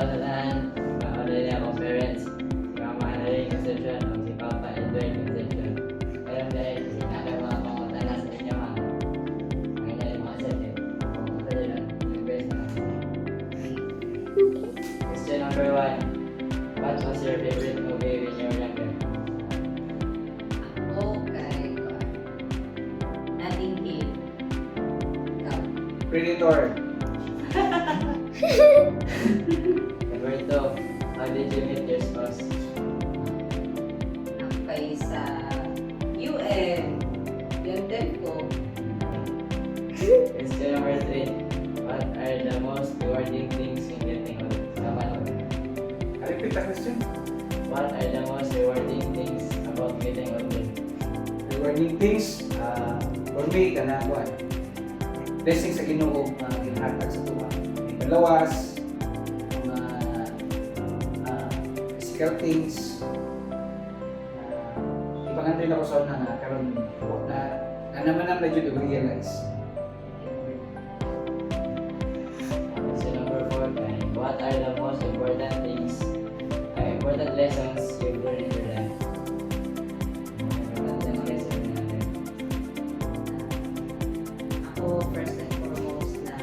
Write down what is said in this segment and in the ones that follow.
tanan, maulay na akong parents. Si mama na rin conception, o si papa Edward conception. Pero dahil kasi nakay mga pangutana sa inyo ha. Ang dahil mga conception. Kung ito yun, yung best na. Question number 1. What was your favorite movie when you were younger? Okay. Nothing Hill. Ikaw. Predator. Number 2. How did you meet your spouse? Nakay sa UN. Yung tempo. Question number 3. What are the most rewarding things in getting old? Tama na. Repeat the question. What are the most rewarding things about getting older? Rewarding things, for me, kanakuan. Blessing sa Ginoo, ginhatag sa tuwa. May kalawas, mga physical things. Ibangan rin ako sa una nga, karon na naman ang medyo realize. Question number 4. And what are the most important things, important lessons you've learned in your life? Important yung lesson na natin. Ako, first and foremost na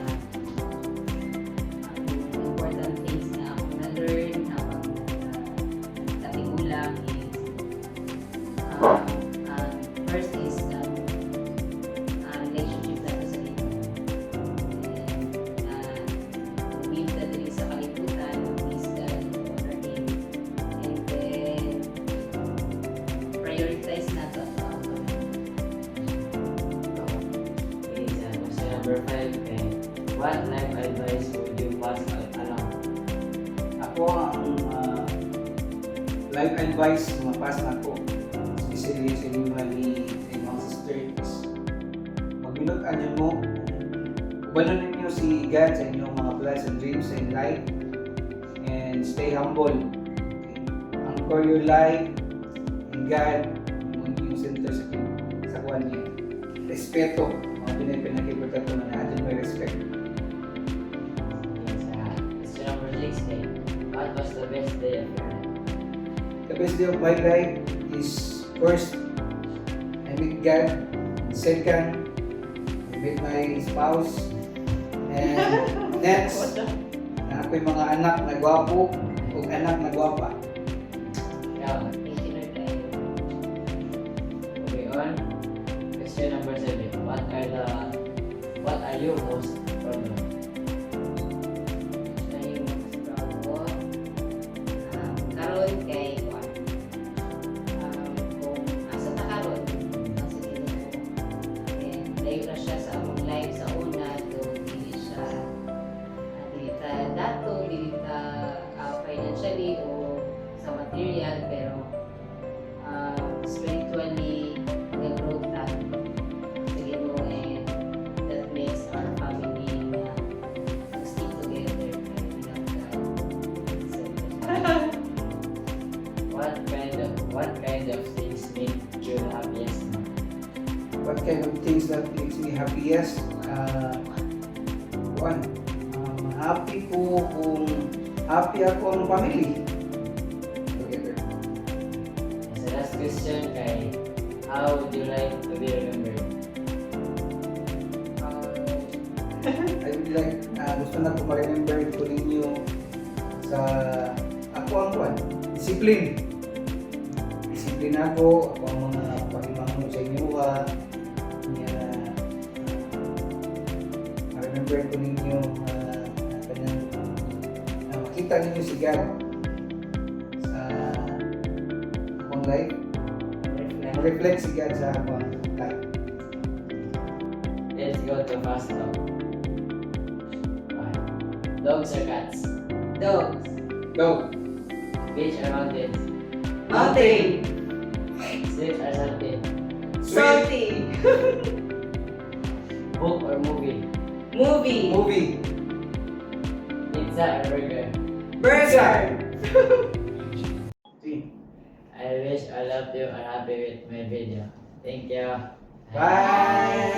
ang important things na ako na-learn habang katigulang is first is relationship natin sa ito. And build na din sa kalibutan, is God, honor Him. And then, prioritize na ito sa ako. Okay, question number 5. And what life advice would you pass along? Ako ang life advice na mapas na ko, especially sa inyo mga sisters, magbinutan niyo mo, ubanon ninyo si God sa inyong mga plans and dreams in life, and stay humble. Okay? Anchor your life in God, yung center sa kuwan niya. Respeto, mga pinag-iportato na natin may respect. Question number 6. What was the best day of your life? The best day of my life is first, I meet God. Second, I meet my spouse. And next, na ako'y mga anak na gwapo o anak na gwapa. Yeah. Thank you, Lord, kayo. Okay, on. Question number 7. What are you most proud of? Siya yung mas proud ko. Karon kay Juan. Kung asa ta karon, ang sige mo. And layo na siya sa among life sa una, do dili siya dili ta dato, dili ta financially o sa material, pero spiritually nag-grow ta. Sige mo, and that makes our family stick together. What kind of things make you the happiest now? What kind of things that makes me happiest? One, happy ko kung happy ako ang family. Together. As the last question kay, how would you like to be remembered? I would like, gusto na ko ma-remember ko ninyo sa ako ang kwan, discipline. Discipline ako ang mga pakimango sa inyo ma-remember ko ninyo makita ninyo si God sa akong life, ma-reflect si God sa akong life. Let's go to fast talk. Dogs or cats? Dogs. Go! Beach or mountains? Mountain. Sweet or salty? Salty. Book or movie? Movie. Movie! Pizza or burger? Burger. I wish all of you are happy with my video. Thank you. Bye!